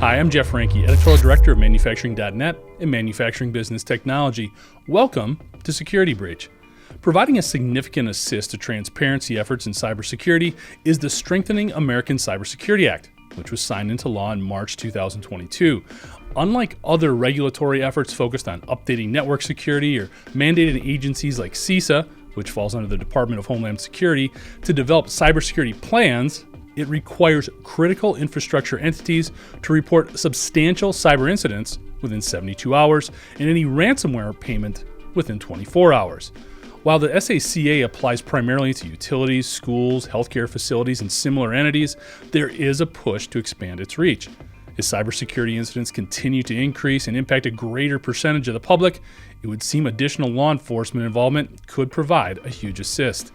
Hi, I'm Jeff Ranke, Editorial Director of Manufacturing.net and Manufacturing Business Technology. Welcome to Security Breach. Providing a significant assist to transparency efforts in cybersecurity is the Strengthening American Cybersecurity Act, which was signed into law in March 2022. Unlike other regulatory efforts focused on updating network security or mandated agencies like CISA, which falls under the Department of Homeland Security, to develop cybersecurity plans, it requires critical infrastructure entities to report substantial cyber incidents within 72 hours and any ransomware payment within 24 hours. While the SACA applies primarily to utilities, schools, healthcare facilities, and similar entities, there is a push to expand its reach. As cybersecurity incidents continue to increase and impact a greater percentage of the public, it would seem additional law enforcement involvement could provide a huge assist.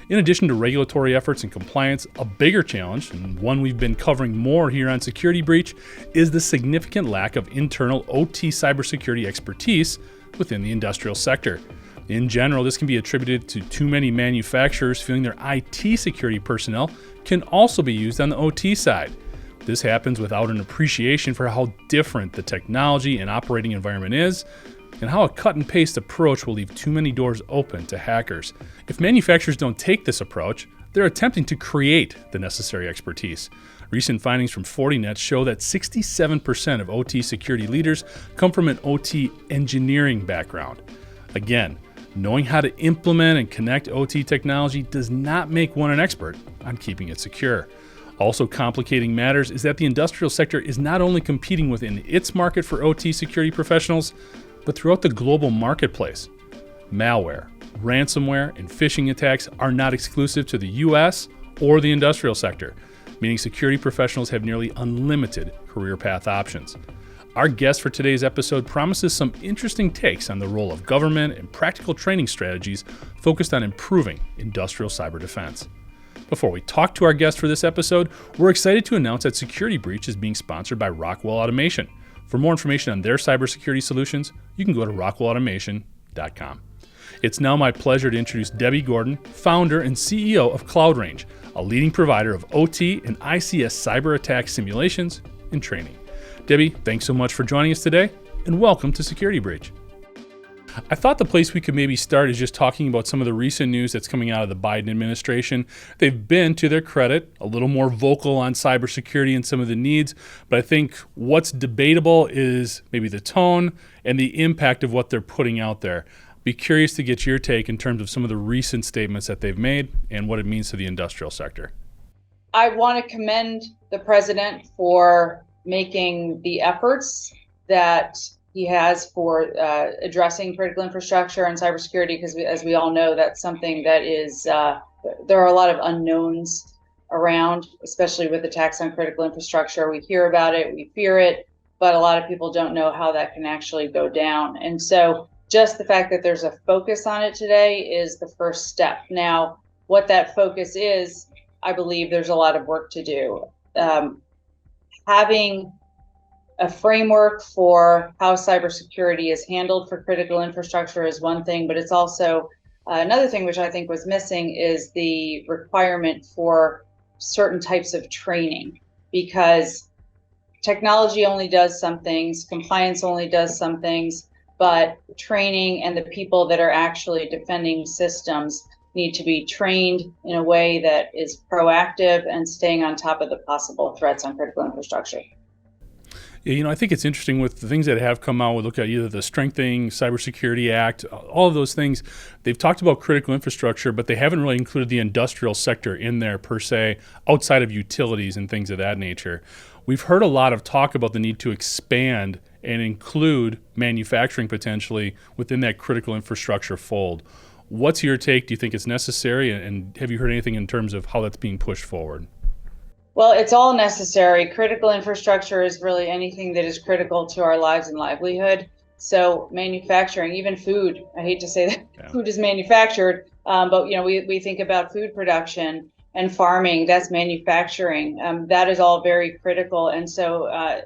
In addition to regulatory efforts and compliance, a bigger challenge, and one we've been covering more here on Security Breach, is the significant lack of internal OT cybersecurity expertise within the industrial sector. In general, this can be attributed to too many manufacturers feeling their IT security personnel can also be used on the OT side. This happens without an appreciation for how different the technology and operating environment is, and how a cut and paste approach will leave too many doors open to hackers. If manufacturers don't take this approach, they're attempting to create the necessary expertise. Recent findings from Fortinet show that 67% of OT security leaders come from an OT engineering background. Again, knowing how to implement and connect OT technology does not make one an expert on keeping it secure. Also complicating matters is that the industrial sector is not only competing within its market for OT security professionals, but throughout the global marketplace. Malware, ransomware, and phishing attacks are not exclusive to the US or the industrial sector, meaning security professionals have nearly unlimited career path options. Our guest for today's episode promises some interesting takes on the role of government and practical training strategies focused on improving industrial cyber defense. Before we talk to our guest for this episode, we're excited to announce that Security Breach is being sponsored by Rockwell Automation. For more information on their cybersecurity solutions, you can go to rockwellautomation.com. It's now my pleasure to introduce Debbie Gordon, founder and CEO of CloudRange, a leading provider of OT and ICS cyber attack simulations and training. Debbie, thanks so much for joining us today, and welcome to Security Breach. I thought the place we could maybe start is just talking about some of the recent news that's coming out of the Biden administration. They've been, to their credit, a little more vocal on cybersecurity and some of the needs, but I think what's debatable is maybe the tone and the impact of what they're putting out there. Be curious to get your take in terms of some of the recent statements that they've made and what it means to the industrial sector. I want to commend the president for making the efforts that he has for addressing critical infrastructure and cybersecurity, because as we all know, that's something that is, there are a lot of unknowns around, especially with attacks on critical infrastructure. We hear about it, we fear it, but a lot of people don't know how that can actually go down. And so just the fact that there's a focus on it today is the first step. Now, what that focus is, I believe there's a lot of work to do. Having a framework for how cybersecurity is handled for critical infrastructure is one thing, but it's also another thing which I think was missing is the requirement for certain types of training, because technology only does some things, compliance only does some things, but training and the people that are actually defending systems need to be trained in a way that is proactive and staying on top of the possible threats on critical infrastructure. Yeah, I think it's interesting with the things that have come out. We look at either the Strengthening Cybersecurity Act, all of those things. They've talked about critical infrastructure, but they haven't really included the industrial sector in there per se, outside of utilities and things of that nature. We've heard a lot of talk about the need to expand and include manufacturing potentially within that critical infrastructure fold. What's your take? Do you think it's necessary? And have you heard anything in terms of how that's being pushed forward? Well, it's all necessary. Critical infrastructure is really anything that is critical to our lives and livelihood. So manufacturing, even food, I hate to say that food is manufactured, but we think about food production and farming, that's manufacturing. That is all very critical. And so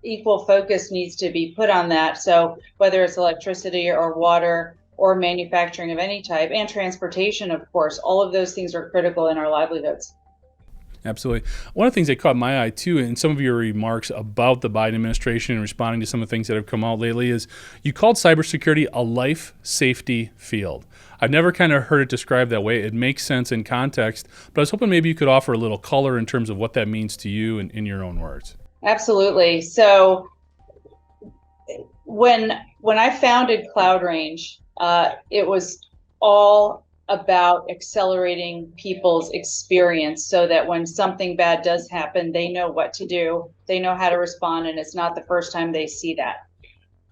equal focus needs to be put on that. So whether it's electricity or water or manufacturing of any type, and transportation, of course, all of those things are critical in our livelihoods. Absolutely. One of the things that caught my eye too in some of your remarks about the Biden administration and responding to some of the things that have come out lately is you called cybersecurity a life safety field. I've never kind of heard it described that way. It makes sense in context, but I was hoping maybe you could offer a little color in terms of what that means to you in your own words. Absolutely. So when I founded Cloud Range, it was all about accelerating people's experience so that when something bad does happen, they know what to do, they know how to respond, and it's not the first time they see that.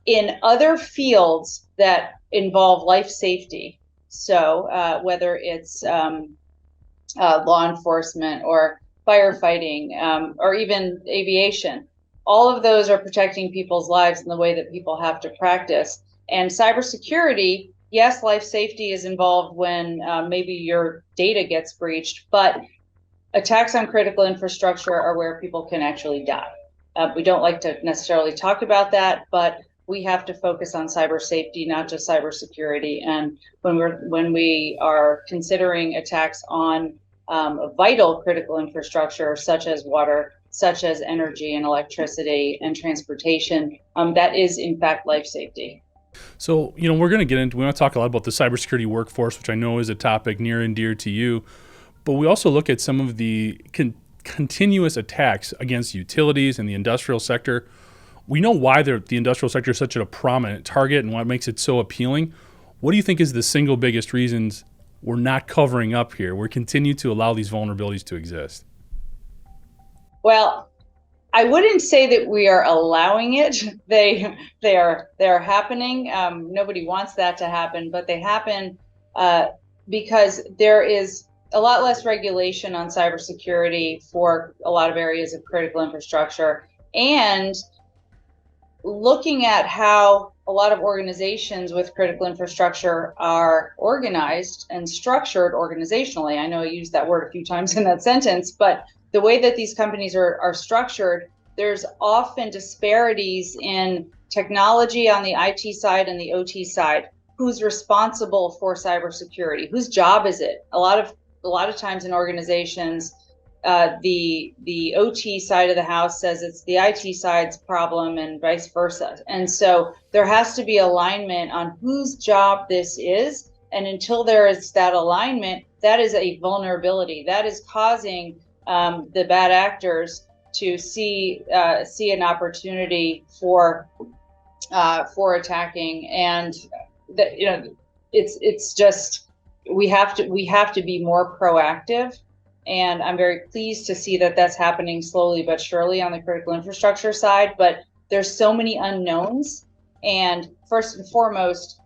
In other fields that involve life safety, so whether it's law enforcement or firefighting or even aviation, all of those are protecting people's lives in the way that people have to practice. And cybersecurity, yes, life safety is involved when maybe your data gets breached, but attacks on critical infrastructure are where people can actually die. We don't like to necessarily talk about that, but we have to focus on cyber safety, not just cybersecurity. And when we are considering attacks on vital critical infrastructure, such as water, such as energy and electricity and transportation, that is in fact life safety. So, we want to talk a lot about the cybersecurity workforce, which I know is a topic near and dear to you, but we also look at some of the continuous attacks against utilities and the industrial sector. We know why the industrial sector is such a prominent target and what makes it so appealing. What do you think is the single biggest reasons we're not covering up here? We're continuing to allow these vulnerabilities to exist. Well, I wouldn't say that we are allowing it. They are happening. Nobody wants that to happen, but they happen because there is a lot less regulation on cybersecurity for a lot of areas of critical infrastructure. And looking at how a lot of organizations with critical infrastructure are organized and structured organizationally. I know I used that word a few times in that sentence, but the way that these companies are structured, there's often disparities in technology on the IT side and the OT side. Who's responsible for cybersecurity? Whose job is it? A lot of times in organizations, the OT side of the house says it's the IT side's problem and vice versa. And so there has to be alignment on whose job this is. And until there is that alignment, that is a vulnerability. That is causing the bad actors to see an opportunity for attacking, and that it's just we have to be more proactive. And I'm very pleased to see that that's happening slowly but surely on the critical infrastructure side. But there's so many unknowns, and first and foremost,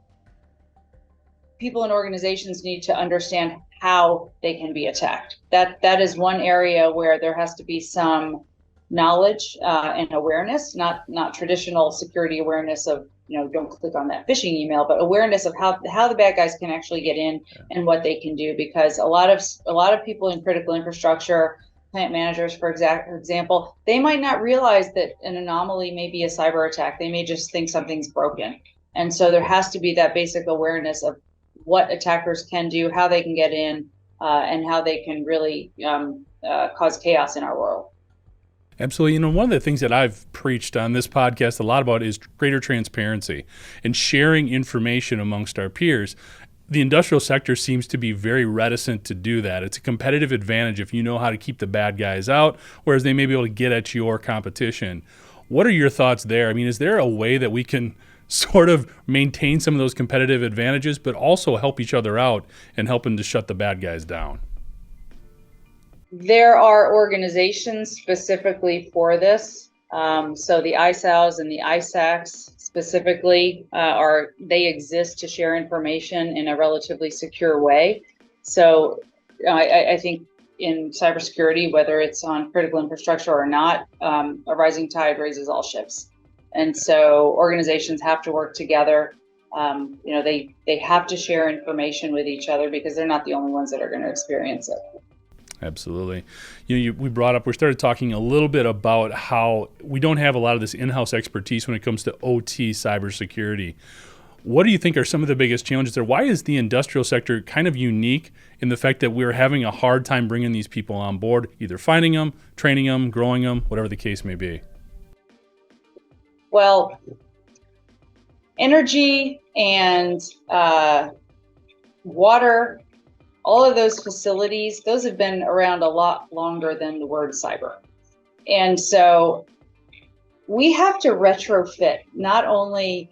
people and organizations need to understand how they can be attacked. That is one area where there has to be some knowledge and awareness, not traditional security awareness of, don't click on that phishing email, but awareness of how the bad guys can actually get in and what they can do. Because a lot of people in critical infrastructure, plant managers, for example, they might not realize that an anomaly may be a cyber attack. They may just think something's broken. And so there has to be that basic awareness of what attackers can do, how they can get in, and how they can really cause chaos in our world. Absolutely. One of the things that I've preached on this podcast a lot about is greater transparency and sharing information amongst our peers. The industrial sector seems to be very reticent to do that. It's a competitive advantage if you know how to keep the bad guys out, whereas they may be able to get at your competition. What are your thoughts there? I mean, is there a way that we can sort of maintain some of those competitive advantages, but also help each other out and helping to shut the bad guys down? There are organizations specifically for this. So the ISAOs and the ISACs specifically they exist to share information in a relatively secure way. So I think in cybersecurity, whether it's on critical infrastructure or not, a rising tide raises all ships. And so organizations have to work together. They have to share information with each other because they're not the only ones that are going to experience it. Absolutely. We started talking a little bit about how we don't have a lot of this in-house expertise when it comes to OT cybersecurity. What do you think are some of the biggest challenges there? Why is the industrial sector kind of unique in the fact that we're having a hard time bringing these people on board, either finding them, training them, growing them, whatever the case may be? Well, energy and water, all of those facilities, those have been around a lot longer than the word cyber. And so we have to retrofit not only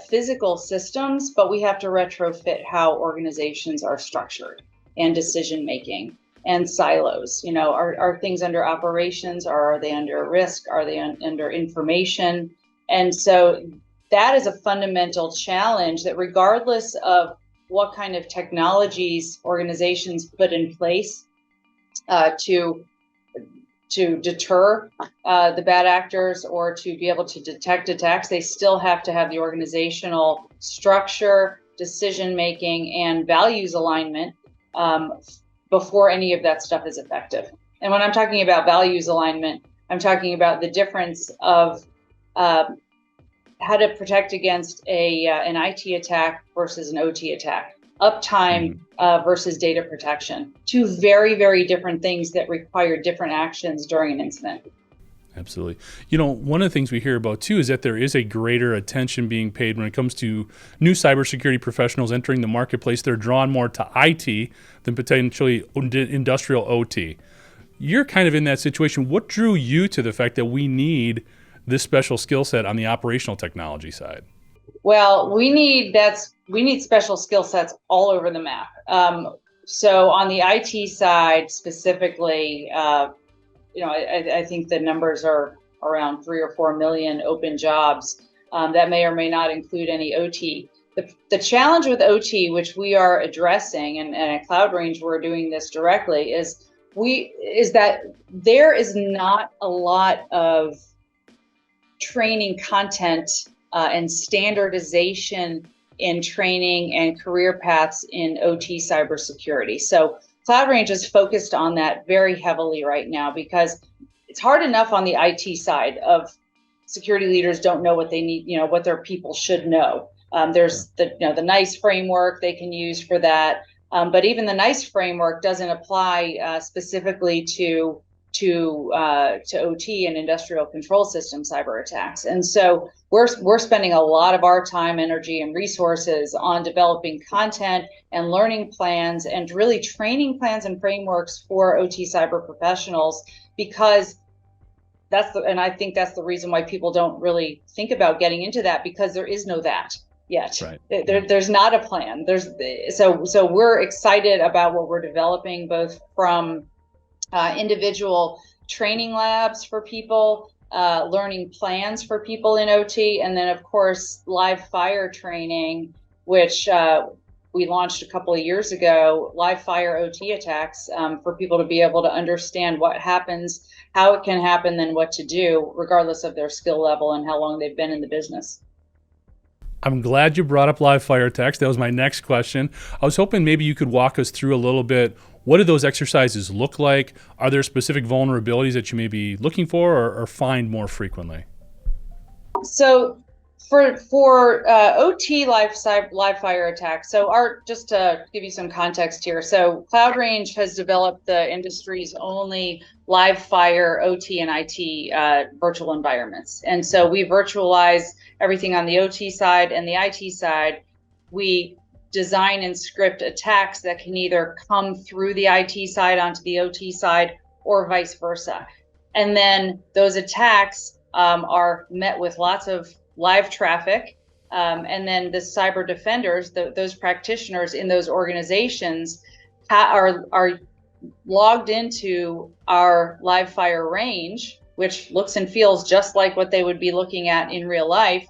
physical systems, but we have to retrofit how organizations are structured and decision making and silos. Are things under operations, or are they under risk? Are they under information? And so that is a fundamental challenge that regardless of what kind of technologies organizations put in place to deter the bad actors or to be able to detect attacks, they still have to have the organizational structure, decision-making, and values alignment before any of that stuff is effective. And when I'm talking about values alignment, I'm talking about the difference of how to protect against an IT attack versus an OT attack, uptime versus data protection. Two very, very different things that require different actions during an incident. Absolutely. One of the things we hear about too is that there is a greater attention being paid when it comes to new cybersecurity professionals entering the marketplace. They're drawn more to IT than potentially industrial OT. You're kind of in that situation. What drew you to the fact that we need this special skill set on the operational technology side? Well, we need special skill sets all over the map. So on the IT side specifically, I think the numbers are around 3 or 4 million open jobs. That may or may not include any OT. The challenge with OT, which we are addressing, and at Cloud Range we're doing this directly, is that there is not a lot of training content and standardization in training and career paths in OT cybersecurity. So Cloud Range is focused on that very heavily right now because it's hard enough on the IT side of security leaders don't know what they need, what their people should know. There's the NICE framework they can use for that. But even the NICE framework doesn't apply specifically to OT and industrial control system cyber attacks. And so we're spending a lot of our time, energy, and resources on developing content and learning plans and really training plans and frameworks for OT cyber professionals, because and I think that's the reason why people don't really think about getting into that, because there is no that yet. Right. There's not a plan. So we're excited about what we're developing, both from individual training labs for people, learning plans for people in OT, and then of course live fire training, which we launched a couple of years ago, live fire OT attacks, for people to be able to understand what happens, how it can happen, and what to do regardless of their skill level and how long they've been in the business. I'm glad you brought up live fire attacks. That was my next question. I was hoping maybe you could walk us through a little bit. What do those exercises look like? Are there specific vulnerabilities that you may be looking for or find more frequently? So for OT live fire attacks, just to give you some context here, so Cloud Range has developed the industry's only live fire OT and IT virtual environments. And so we virtualize everything on the OT side and the IT side. We design and script attacks that can either come through the IT side onto the OT side or vice versa. And then those attacks are met with lots of live traffic. And then the cyber defenders, those practitioners in those organizations are logged into our live fire range, which looks and feels just like what they would be looking at in real life,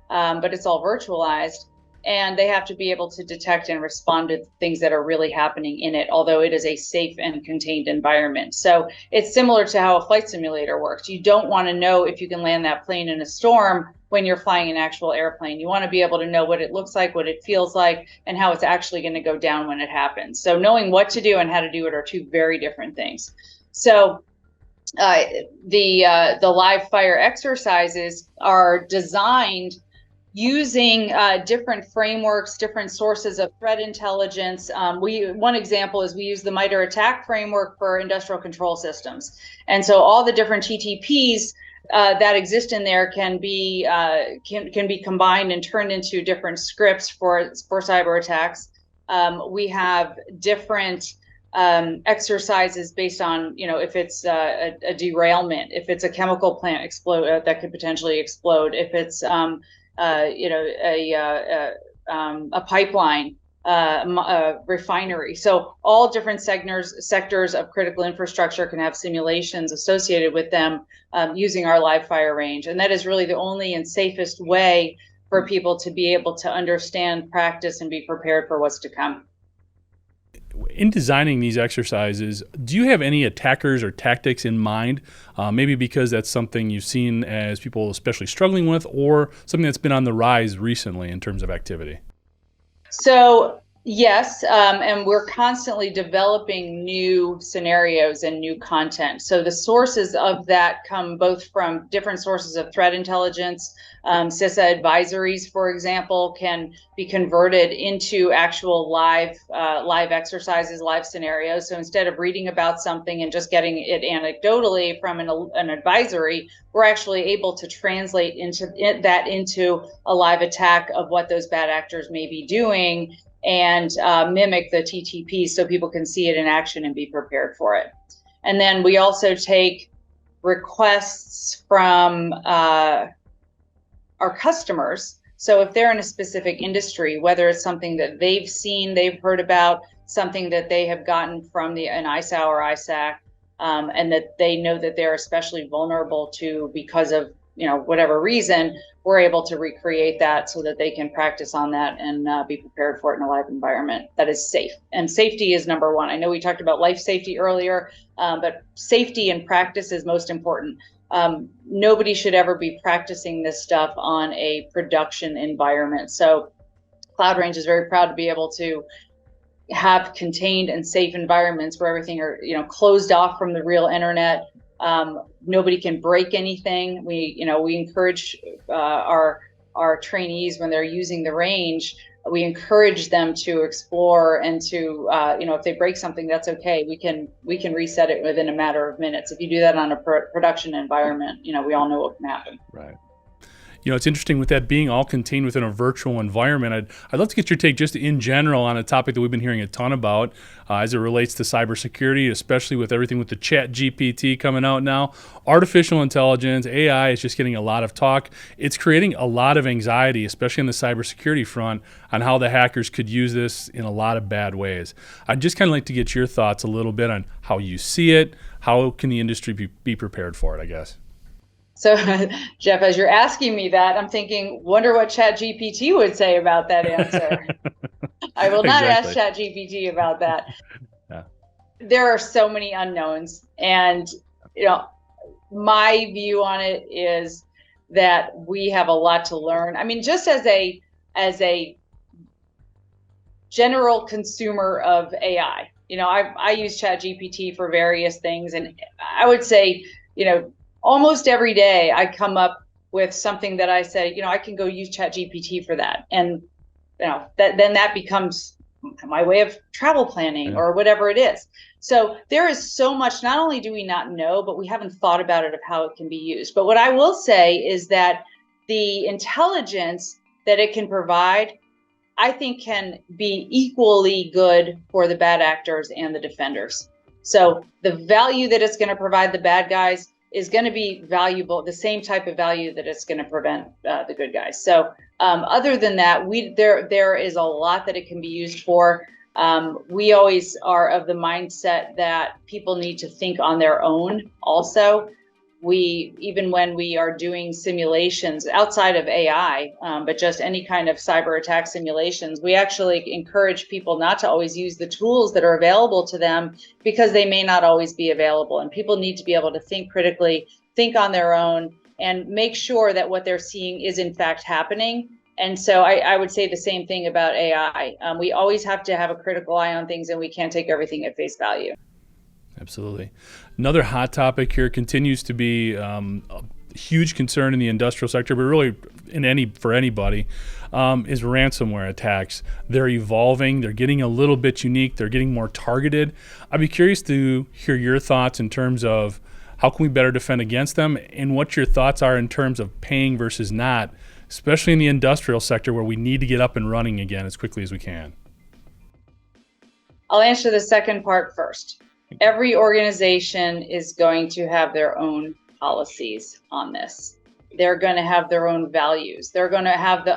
but it's all virtualized. And they have to be able to detect and respond to things that are really happening in it, although it is a safe and contained environment. So it's similar to how a flight simulator works. You don't want to know if you can land that plane in a storm when you're flying an actual airplane. You want to be able to know what it looks like, what it feels like, and how it's actually going to go down when it happens. So knowing what to do and how to do it are two very different things. So the live fire exercises are designed using different frameworks, different sources of threat intelligence. One example is we use the MITRE ATT&CK framework for industrial control systems. And so all the different TTPs that exist in there can be combined and turned into different scripts for cyber attacks. We have different exercises based on, if it's a derailment, if it's a chemical plant explode that could potentially explode, if it's a pipeline, a refinery. So all different sectors of critical infrastructure can have simulations associated with them using our live fire range. And that is really the only and safest way for people to be able to understand, practice, and be prepared for what's to come. In designing these exercises, do you have any attackers or tactics in mind? Maybe because that's something you've seen as people especially struggling with, or something that's been on the rise recently in terms of activity? So yes, and we're constantly developing new scenarios and new content. So the sources of that come both from different sources of threat intelligence. CISA advisories, for example, can be converted into actual live exercises, live scenarios. So instead of reading about something and just getting it anecdotally from an advisory, we're actually able to translate that into a live attack of what those bad actors may be doing, and mimic the TTP so people can see it in action and be prepared for it. And then we also take requests from our customers. So if they're in a specific industry, whether it's something that they've seen, they've heard about, something that they have gotten from an ISA or ISAC, and that they know that they're especially vulnerable to because of whatever reason, we're able to recreate that so that they can practice on that and be prepared for it in a live environment that is safe. And safety is number one. I know we talked about life safety earlier, but safety and practice is most important. Nobody should ever be practicing this stuff on a production environment. So Cloud Range is very proud to be able to have contained and safe environments where everything are closed off from the real internet. Nobody can break anything. We encourage our trainees, when they're using the range, we encourage them to explore and to if they break something, that's okay. We can reset it within a matter of minutes. If you do that on a production environment, we all know what can happen. Right. It's interesting with that being all contained within a virtual environment. I'd love to get your take just in general on a topic that we've been hearing a ton about as it relates to cybersecurity, especially with everything with the ChatGPT coming out now. Artificial intelligence, AI is just getting a lot of talk. It's creating a lot of anxiety, especially on the cybersecurity front, on how the hackers could use this in a lot of bad ways. I'd just kind of like to get your thoughts a little bit on how you see it. How can the industry be prepared for it, I guess? So, Jeff, as you're asking me that, I'm thinking, wonder what ChatGPT would say about that answer. I will not ask ChatGPT about that. Yeah. There are so many unknowns, and my view on it is that we have a lot to learn. I mean, just as a general consumer of AI, I use ChatGPT for various things, and I would say, almost every day I come up with something that I say, I can go use ChatGPT for that. And, that becomes my way of travel planning or whatever it is. So there is so much, not only do we not know, but we haven't thought about it of how it can be used. But what I will say is that the intelligence that it can provide, I think, can be equally good for the bad actors and the defenders. So the value that it's going to provide the bad guys is going to be valuable, the same type of value that it's going to prevent the good guys. So other than that, there is a lot that it can be used for. We always are of the mindset that people need to think on their own also. Even when we are doing simulations outside of AI, but just any kind of cyber attack simulations, we actually encourage people not to always use the tools that are available to them, because they may not always be available. And people need to be able to think critically, think on their own, and make sure that what they're seeing is in fact happening. And so I would say the same thing about AI. We always have to have a critical eye on things, and we can't take everything at face value. Absolutely. Another hot topic here continues to be huge concern in the industrial sector, but really for anybody, is ransomware attacks. They're evolving. They're getting a little bit unique. They're getting more targeted. I'd be curious to hear your thoughts in terms of how can we better defend against them, and what your thoughts are in terms of paying versus not, especially in the industrial sector where we need to get up and running again as quickly as we can. I'll answer the second part first. Every organization is going to have their own policies on this. They're going to have their own values. They're going to have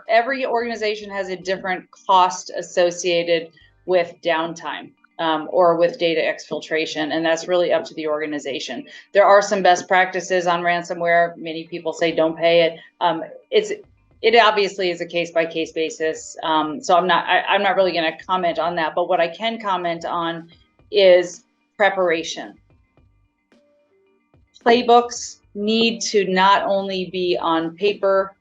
every organization has a different cost associated with downtime or with data exfiltration, and that's really up to the organization. There are some best practices on ransomware. Many people say don't pay it. It obviously is a case-by-case basis, so I'm not really going to comment on that. But what I can comment on is preparation. Playbooks need to not only be on paper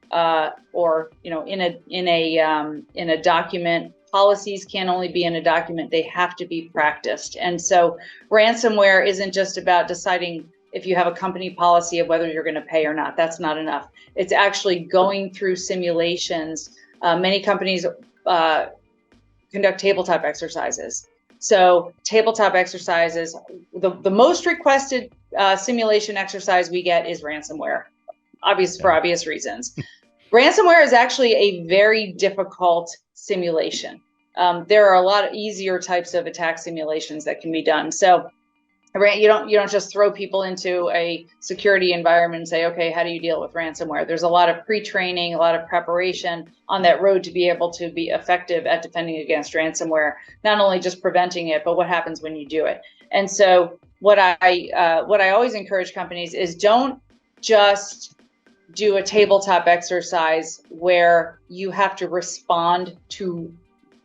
or in a document. Policies can't only be in a document; they have to be practiced. And so, ransomware isn't just about deciding if you have a company policy of whether you're going to pay or not. That's not enough. It's actually going through simulations. Many companies conduct tabletop exercises. So tabletop exercises, the most requested simulation exercise we get is ransomware, for obvious reasons. Ransomware is actually a very difficult simulation. There are a lot of easier types of attack simulations that can be done. So you don't just throw people into a security environment and say, okay, how do you deal with ransomware? There's a lot of pre-training, a lot of preparation on that road to be able to be effective at defending against ransomware, not only just preventing it, but what happens when you do it. And so what I always encourage companies is don't just do a tabletop exercise where you have to respond to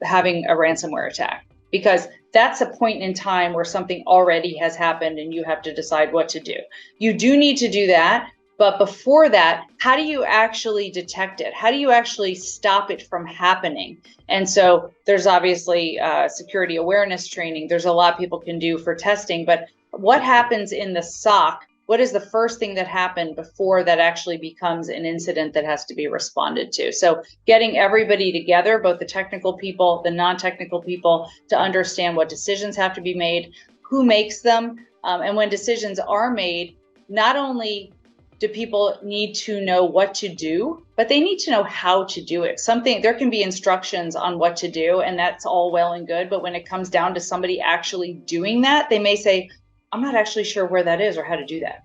having a ransomware attack, because that's a point in time where something already has happened and you have to decide what to do. You do need to do that, but before that, how do you actually detect it? How do you actually stop it from happening? And so there's obviously security awareness training. There's a lot people can do for testing, but what happens in the SOC? What is the first thing that happened before that actually becomes an incident that has to be responded to? So getting everybody together, both the technical people, the non-technical people, to understand what decisions have to be made, who makes them, and when decisions are made, not only do people need to know what to do, but they need to know how to do it. There can be instructions on what to do, and that's all well and good, but when it comes down to somebody actually doing that, they may say, I'm not actually sure where that is or how to do that.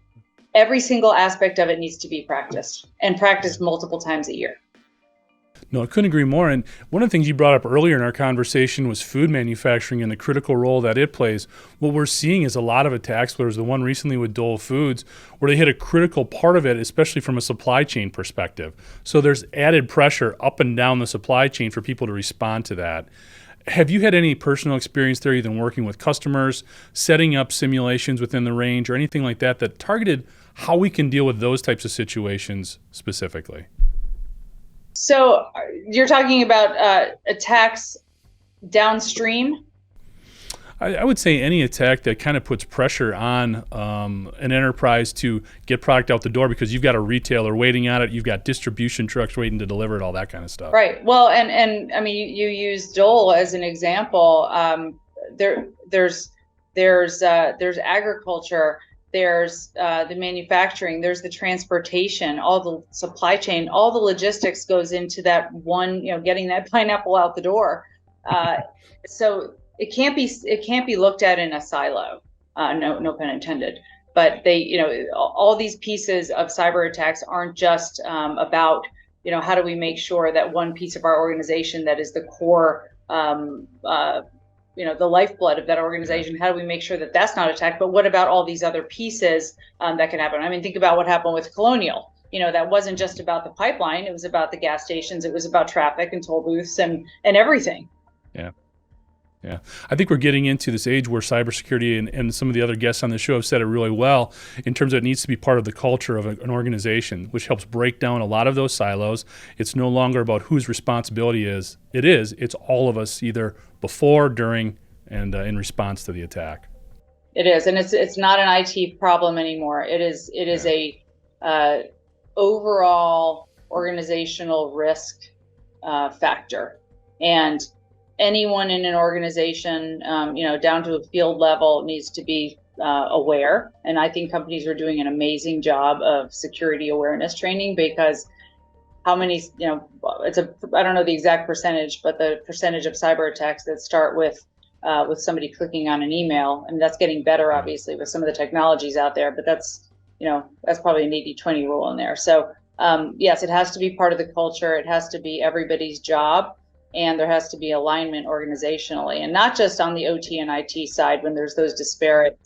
Every single aspect of it needs to be practiced, and practiced multiple times a year. No, I couldn't agree more. And one of the things you brought up earlier in our conversation was food manufacturing and the critical role that it plays. What we're seeing is a lot of attacks. There was the one recently with Dole Foods where they hit a critical part of it, especially from a supply chain perspective. So there's added pressure up and down the supply chain for people to respond to that. Have you had any personal experience there, either working with customers, setting up simulations within the range, or anything like that that targeted how we can deal with those types of situations specifically? So you're talking about attacks downstream? I would say any attack that kind of puts pressure on an enterprise to get product out the door, because you've got a retailer waiting on it, you've got distribution trucks waiting to deliver it, all that kind of stuff. Right. Well, and I mean, you use Dole as an example. There's agriculture, there's the manufacturing, there's the transportation, all the supply chain, all the logistics goes into that one, getting that pineapple out the door. So it can't be looked at in a silo. No pun intended. But all these pieces of cyber attacks aren't just about, how do we make sure that one piece of our organization that is the core, the lifeblood of that organization, how do we make sure that that's not attacked? But what about all these other pieces that can happen? I mean, think about what happened with Colonial. That wasn't just about the pipeline. It was about the gas stations. It was about traffic and toll booths and everything. Yeah, I think we're getting into this age where cybersecurity, and some of the other guests on the show have said it really well, in terms of it needs to be part of the culture of an organization, which helps break down a lot of those silos. It's no longer about whose responsibility is. It's all of us, either before, during, and in response to the attack. It is, and it's not an IT problem anymore. It is overall organizational risk factor. And anyone in an organization, down to a field level, needs to be aware. And I think companies are doing an amazing job of security awareness training, because how many, I don't know the exact percentage, but the percentage of cyber attacks that start with somebody clicking on an email, and that's getting better, obviously, with some of the technologies out there, but that's probably an 80-20 rule in there. So yes, it has to be part of the culture. It has to be everybody's job, and there has to be alignment organizationally, and not just on the OT and IT side when there's those disparate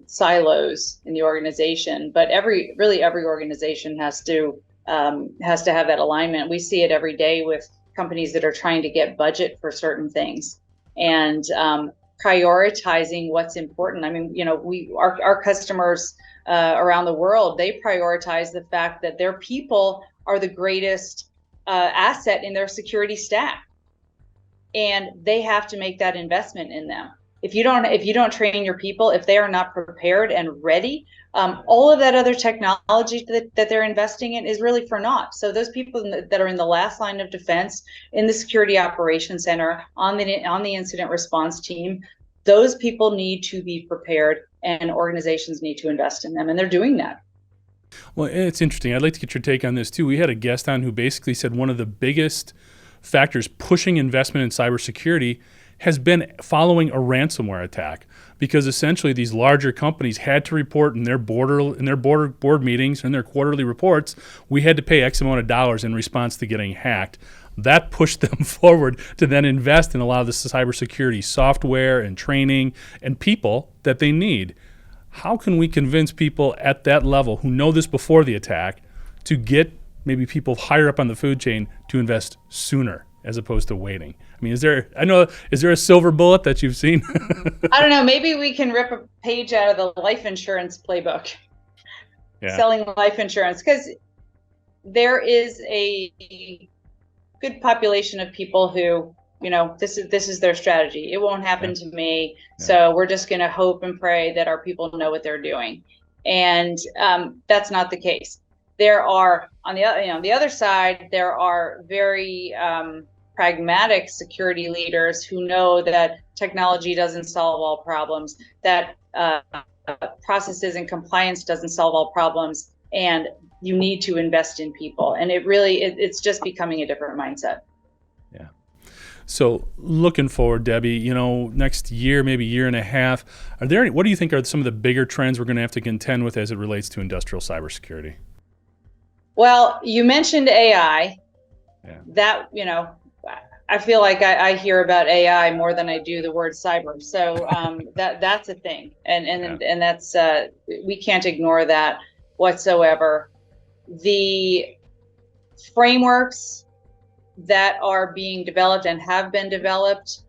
silos in the organization, but every organization has to have that alignment. We see it every day with companies that are trying to get budget for certain things, and prioritizing what's important. I mean, our customers around the world, they prioritize the fact that their people are the greatest asset in their security stack, and they have to make that investment in them. If you don't train your people, if they are not prepared and ready, all of that other technology that they're investing in is really for naught. So those people that are in the last line of defense, in the security operations center, on the incident response team, those people need to be prepared, and organizations need to invest in them, and they're doing that. Well, it's interesting. I'd like to get your take on this too. We had a guest on who basically said one of the biggest factors pushing investment in cybersecurity has been following a ransomware attack, because essentially these larger companies had to report in their board meetings and their quarterly reports, we had to pay X amount of dollars in response to getting hacked. That pushed them forward to then invest in a lot of the cybersecurity software and training and people that they need. How can we convince people at that level who know this before the attack to get maybe people higher up on the food chain to invest sooner as opposed to waiting? I mean, is there a silver bullet that you've seen? I don't know. Maybe we can rip a page out of the life insurance playbook. Yeah. Selling life insurance, because there is a good population of people who, this is their strategy. It won't happen to me. Yeah. So we're just going to hope and pray that our people know what they're doing. And that's not the case. There are, on the other side, there are very pragmatic security leaders who know that technology doesn't solve all problems, that processes and compliance doesn't solve all problems, and you need to invest in people. And it's just becoming a different mindset. Yeah. So looking forward, Debbie, next year, maybe year and a half, what do you think are some of the bigger trends we're going to have to contend with as it relates to industrial cybersecurity? Well, you mentioned AI. Yeah. That, I feel like I hear about AI more than I do the word cyber. So that's a thing. And that's, we can't ignore that whatsoever. The frameworks that are being developed and have been developed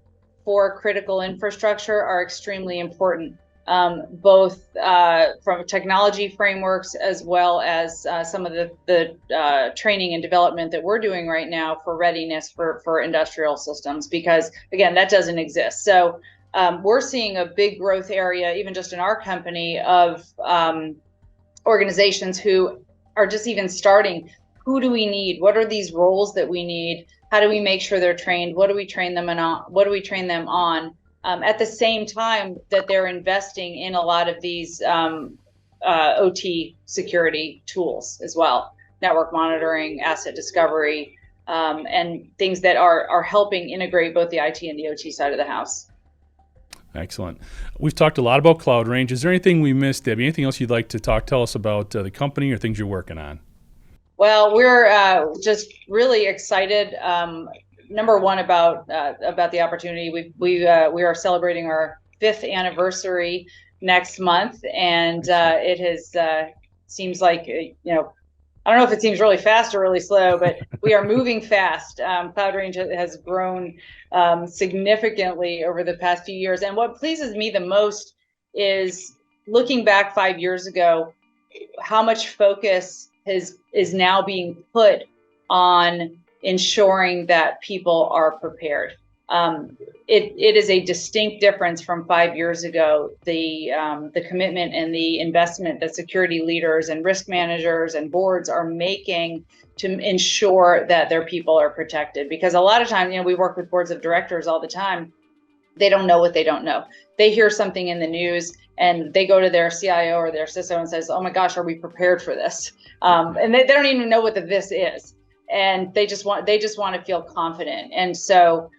for critical infrastructure are extremely important. Both from technology frameworks as well as some of the training and development that we're doing right now for readiness for industrial systems, because again, that doesn't exist. So we're seeing a big growth area, even just in our company, of organizations who are just even starting. Who do we need? What are these roles that we need? How do we make sure they're trained? What do we train them on? What do we train them on? At the same time that they're investing in a lot of these OT security tools as well, network monitoring, asset discovery, and things that are helping integrate both the IT and the OT side of the house. Excellent. We've talked a lot about Cloud Range. Is there anything we missed, Debbie? Anything else you'd like to tell us about the company or things you're working on? Well, we're just really excited. Number one, about the opportunity. We are celebrating our 5th anniversary next month, and it has seems like I don't know if it seems really fast or really slow, but we are moving fast. Cloud Range has grown significantly over the past few years, and what pleases me the most is looking back 5 years ago, how much focus is now being put on ensuring that people are prepared. it is a distinct difference from 5 years ago. The commitment and the investment that security leaders and risk managers and boards are making to ensure that their people are protected. Because a lot of times, we work with boards of directors all the time. They don't know what they don't know. They hear something in the news and they go to their CIO or their CISO and says, "Oh my gosh, are we prepared for this?" And they don't even know what the this is, and they just want to feel confident. And so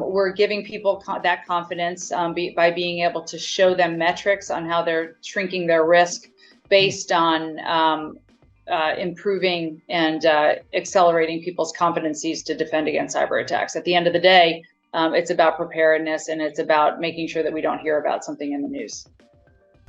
we're giving people that confidence by being able to show them metrics on how they're shrinking their risk based on improving and accelerating people's competencies to defend against cyber attacks. At the end of the day, it's about preparedness, and it's about making sure that we don't hear about something in the news.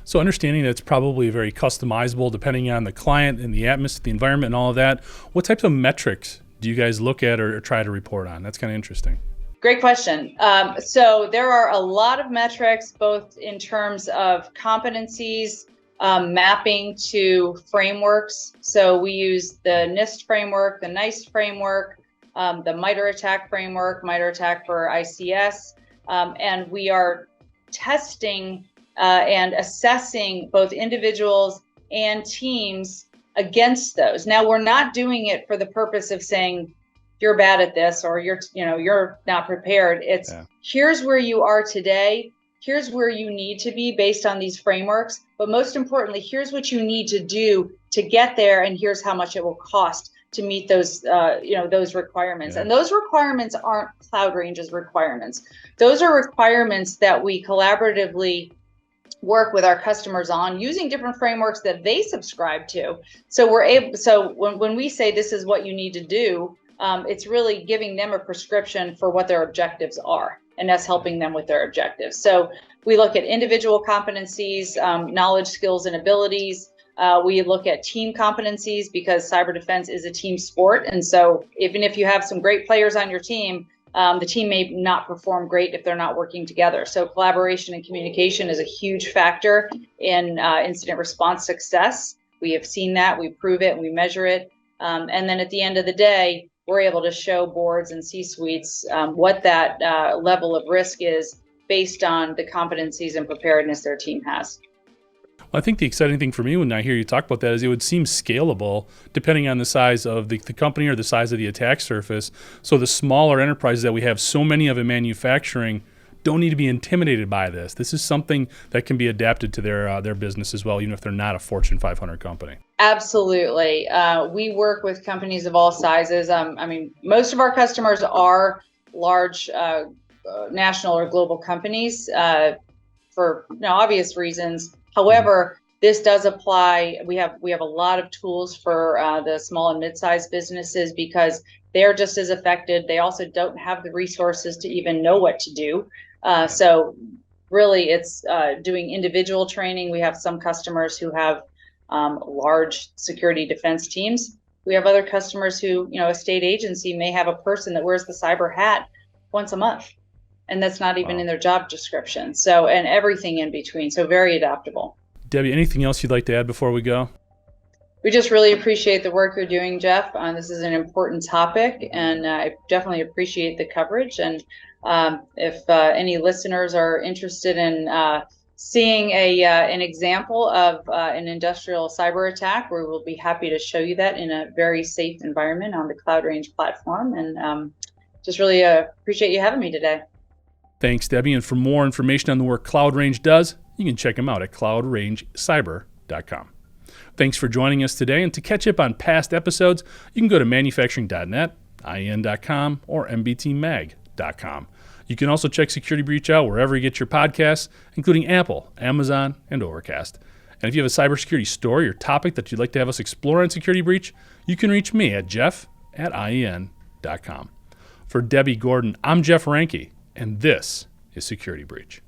So understanding that it's probably very customizable depending on the client and the atmosphere, the environment and all of that, what types of metrics do you guys look at or try to report on? That's kind of interesting. Great question. So there are a lot of metrics, both in terms of competencies, mapping to frameworks. So we use the NIST framework, the NICE framework, the MITRE ATT&CK framework, MITRE ATT&CK for ICS, and we are testing and assessing both individuals and teams against those. Now, we're not doing it for the purpose of saying you're bad at this or you're not prepared. It's here's where you are today. Here's where you need to be based on these frameworks. But most importantly, here's what you need to do to get there, and here's how much it will cost to meet those those requirements. And those requirements aren't CloudRange's requirements. Those are requirements that we collaboratively work with our customers on using different frameworks that they subscribe to. So when we say this is what you need to do, it's really giving them a prescription for what their objectives are, and us helping them with their objectives. So we look at individual competencies, knowledge, skills, and abilities. We look at team competencies because cyber defense is a team sport. And so even if you have some great players on your team, the team may not perform great if they're not working together. So collaboration and communication is a huge factor in incident response success. We have seen that, we prove it, we measure it. And then at the end of the day, we're able to show boards and C-suites what that level of risk is based on the competencies and preparedness their team has. Well, I think the exciting thing for me when I hear you talk about that is it would seem scalable depending on the size of the company or the size of the attack surface. So the smaller enterprises that we have so many of in manufacturing don't need to be intimidated by this. This is something that can be adapted to their business as well, even if they're not a Fortune 500 company. Absolutely. We work with companies of all sizes. Most of our customers are large national or global companies for obvious reasons. However, this does apply. We have a lot of tools for the small and mid-sized businesses because they're just as affected. They also don't have the resources to even know what to do. So really, it's doing individual training. We have some customers who have large security defense teams. We have other customers who, a state agency may have a person that wears the cyber hat once a month, and that's not even in their job description. So, and everything in between. So very adaptable. Debbie, anything else you'd like to add before we go? We just really appreciate the work you're doing, Jeff. This is an important topic, and I definitely appreciate the coverage. And if any listeners are interested in seeing an example of an industrial cyber attack, we will be happy to show you that in a very safe environment on the CloudRange platform. And just really appreciate you having me today. Thanks, Debbie. And for more information on the work CloudRange does, you can check them out at cloudrangecyber.com. Thanks for joining us today. And to catch up on past episodes, you can go to manufacturing.net, IEN.com, or mbtmag.com. You can also check Security Breach out wherever you get your podcasts, including Apple, Amazon, and Overcast. And if you have a cybersecurity story or topic that you'd like to have us explore on Security Breach, you can reach me at jeff@IEN.com. For Debbie Gordon, I'm Jeff Ranke, and this is Security Breach.